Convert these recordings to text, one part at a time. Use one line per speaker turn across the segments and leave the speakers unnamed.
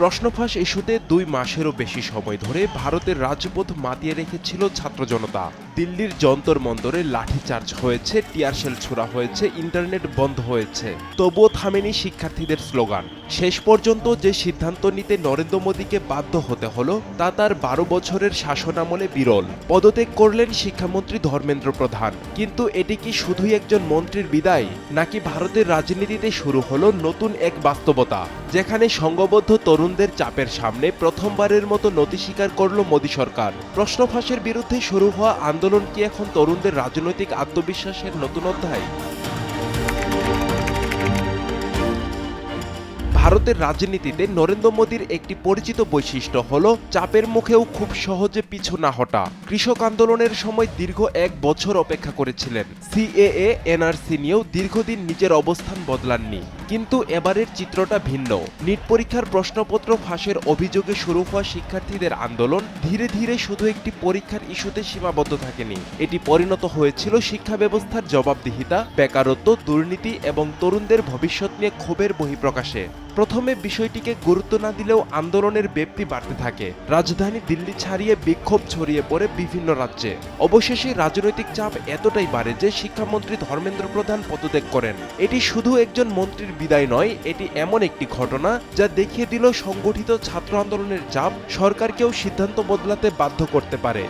প্রশ্নফাঁস ইস্যুতে 2 মাসেরও বেশি সময় ধরে ভারতের রাজপথ মাতিয়ে রেখেছিল ছাত্র জনতা। দিল্লির যন্তর মন্তরে লাঠিচার্জ হয়েছে, টিয়ারশেল ছোড়া হয়েছে, ইন্টারনেট বন্ধ হয়েছে, তবুও থামেনি শিক্ষার্থীদের স্লোগান। শেষ পর্যন্ত যে সিদ্ধান্ত নিতে নরেন্দ্র মোদীকে বাধ্য হতে হলো তা তার 12 বছরের শাসনামলে বিরল। পদত্যাগ করলেন শিক্ষামন্ত্রী ধর্মেন্দ্র প্রধান। কিন্তু এটি কি শুধুই একজন মন্ত্রীর বিদায়, নাকি ভারতের রাজনীতিতে শুরু হলো নতুন এক বাস্তবতা, যেখানে সংঘবদ্ধ তরুণদের চাপের সামনে প্রথমবারের মতো নতি স্বীকার করল মোদী সরকার? প্রশ্নফাঁসের বিরুদ্ধে শুরু হওয়া আন্দোলন কি এখন তরুণদের রাজনৈতিক আত্মবিশ্বাসের নতুন অধ্যায়? ভারতের রাজনীতিতে নরেন্দ্র মোদীর একটি পরিচিত বৈশিষ্ট্য হল চাপের মুখেও খুব সহজে পিছু না হটা। কৃষক আন্দোলনের সময় দীর্ঘ 1 বছর অপেক্ষা করেছিলেন। সিএএ এনআরসি নিয়েও দীর্ঘদিন নিজের অবস্থান বদলাননি। কিন্তু এবারের চিত্রটা ভিন্ন। নিট পরীক্ষার প্রশ্নপত্র ফাঁসের অভিযোগে শুরু হওয়া শিক্ষার্থীদের আন্দোলন ধীরে ধীরে শুধু একটি পরীক্ষার ইস্যুতে সীমাবদ্ধ থাকেনি। এটি পরিণত হয়েছিল শিক্ষা ব্যবস্থার জবাবদিহিতা, বেকারত্ব, দুর্নীতি এবং তরুণদের ভবিষ্যৎ নিয়ে ক্ষোভের বহিঃপ্রকাশে। প্রথমে বিষয়টিকে গুরুত্ব না দিলেও আন্দোলনের ব্যাপ্তি বাড়তে থাকে। রাজধানী দিল্লি ছাড়িয়ে বিক্ষোভ ছড়িয়ে পড়ে বিভিন্ন রাজ্যে। অবশেষে রাজনৈতিক চাপ এতটাই বাড়ে যে শিক্ষামন্ত্রী ধর্মেন্দ্র প্রধান পদত্যাগ করেন। এটি শুধু একজন মন্ত্রীর বিদায় নয়, এটি এমন একটি ঘটনা যা দেখিয়ে দিল সংগঠিত ছাত্র আন্দোলনের চাপ সরকারকেও সিদ্ধান্ত বদলাতে বাধ্য করতে পারে।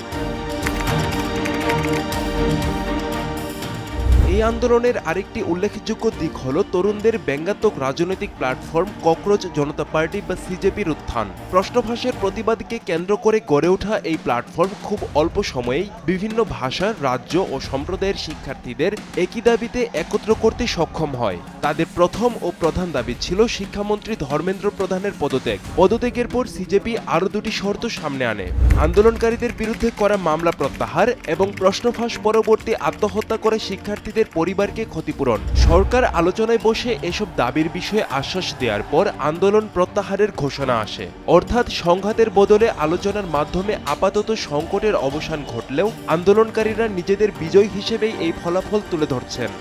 এই আন্দোলনের আরেকটি উল্লেখযোগ্য দিক হল তরুণদের ব্যঙ্গাত্মক রাজনৈতিক প্ল্যাটফর্ম ককরোচ জনতা পার্টি বা সিজেপির উত্থান। প্রশ্নফাঁসের প্রতিবাদকে কেন্দ্র করে গড়ে ওঠা এই প্ল্যাটফর্ম খুব অল্প সময়েই বিভিন্ন ভাষা, রাজ্য ও সম্প্রদায়ের শিক্ষার্থীদের একই দাবিতে একত্র করতে সক্ষম হয়। তাদের প্রথম ও প্রধান দাবি ছিল শিক্ষামন্ত্রী ধর্মেন্দ্র প্রধানের পদত্যাগ। পদত্যাগের পর সিজেপি আরও 2টি শর্ত সামনে আনে: আন্দোলনকারীদের বিরুদ্ধে করা মামলা প্রত্যাহার এবং প্রশ্নফাঁস পরবর্তী আত্মহত্যা করে শিক্ষার্থীদের পরিবারকে ক্ষতিপূরণ। সরকার আলোচনায় বসে এসব দাবির বিষয়ে আশ্বাস দেওয়ার পর আন্দোলন প্রত্যাহারের ঘোষণা আসে। অর্থাৎ সংঘাতের বদলে আলোচনার মাধ্যমে আপাতত সংকটের অবসান ঘটলেও আন্দোলনকারীরা নিজেদের বিজয় হিসেবেই এই ফলাফল তুলে ধরছেন।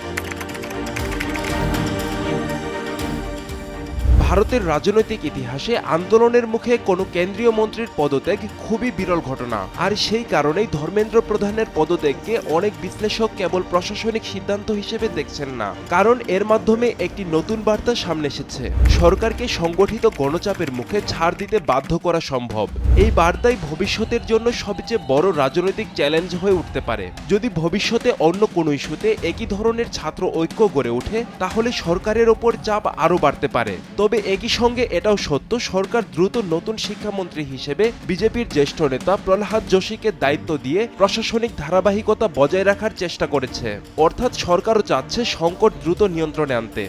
ভারতের রাজনৈতিক ইতিহাসে আন্দোলনের মুখে কোনো কেন্দ্রীয় মন্ত্রীর পদত্যাগ খুবই বিরল ঘটনা। আর সেই কারণেই ধর্মেন্দ্র প্রধানের পদত্যাগকে অনেক বিশ্লেষক কেবল প্রশাসনিক সিদ্ধান্ত হিসেবে দেখছেন না, কারণ এর মাধ্যমে একটি নতুন বার্তা সামনে এসেছে। সরকারকে সংগঠিত গণচাপের মুখে ছাড় দিতে বাধ্য করা সম্ভব। এই বার্তাই ভবিষ্যতের জন্য সবচেয়ে বড় রাজনৈতিক চ্যালেঞ্জ হয়ে উঠতে পারে। যদি ভবিষ্যতে অন্য কোনো ইস্যুতে একই ধরনের ছাত্র ঐক্য গড়ে ওঠে, তাহলে সরকারের ওপর চাপ আরও বাড়তে পারে। তবে একই সঙ্গে এটাও সত্য, সরকার দ্রুত নতুন শিক্ষামন্ত্রী হিসেবে বিজেপির জ্যেষ্ঠ নেতা প্রহ্লাদ যোশীকে দায়িত্ব দিয়ে প্রশাসনিক ধারাবাহিকতা বজায় রাখার চেষ্টা করেছে। অর্থাৎ সরকারও চাচ্ছে সংকট দ্রুত নিয়ন্ত্রণে আনতে।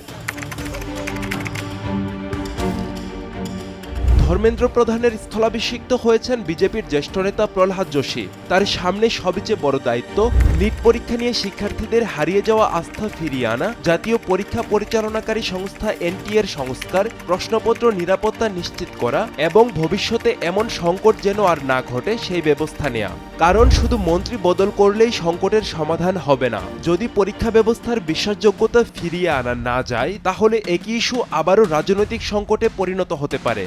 ধর্মেন্দ্র প্রধানের স্থলাভিষিক্ত হয়েছেন বিজেপির জ্যেষ্ঠ নেতা প্রহ্লাদ যোশী। তার সামনে সবচেয়ে বড় দায়িত্ব নিট পরীক্ষা নিয়ে শিক্ষার্থীদের হারিয়ে যাওয়া আস্থা ফিরিয়ে আনা, জাতীয় পরীক্ষা পরিচালনাকারী সংস্থা এনটিএর সংস্কার, প্রশ্নপত্র নিরাপত্তা নিশ্চিত করা এবং ভবিষ্যতে এমন সংকট যেন আর না ঘটে সেই ব্যবস্থা নেওয়া। কারণ শুধু মন্ত্রী বদল করলেই সংকটের সমাধান হবে না। যদি পরীক্ষা ব্যবস্থার বিশ্বাসযোগ্যতা ফিরিয়ে আনা না যায়, তাহলে একই ইস্যু আবারও রাজনৈতিক সংকটে পরিণত হতে পারে।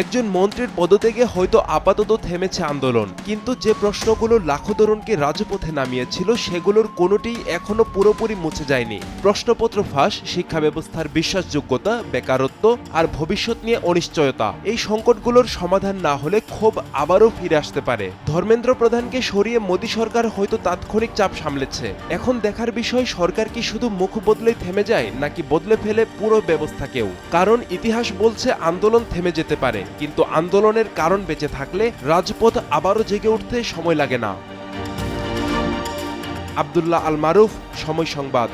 একজন মন্ত্রীর পদত্যাগে হয়তো আপাতত থেমেছে আন্দোলন, কিন্তু যে প্রশ্নগুলো লাখো তরুণকে রাজপথে নামিয়েছিল সেগুলোর কোনোটিই এখনো পুরোপুরি মুছে যায়নি। প্রশ্নপত্র ফাঁস, শিক্ষা ব্যবস্থার বিশ্বাসযোগ্যতা, বেকারত্ব আর ভবিষ্যৎ নিয়ে অনিশ্চয়তা, এই সংকটগুলোর সমাধান না হলে ক্ষোভ আবারও ফিরে আসতে পারে। ধর্মেন্দ্র প্রধানকে সরিয়ে মোদী সরকার হয়তো তাৎক্ষণিক চাপ সামলেছে। এখন দেখার বিষয় সরকার কি শুধু মুখ বদলেই থেমে যায়, নাকি বদলে ফেলে পুরো ব্যবস্থাকেও। কারণ ইতিহাস বলছে আন্দোলন থেমে যেতে পারে, কিন্তু আন্দোলনের কারণ বেঁচে থাকলে রাজপথ আবারও জেগে উঠতে সময় লাগে না। আব্দুল্লাহ আল মারুফ, সময় সংবাদ।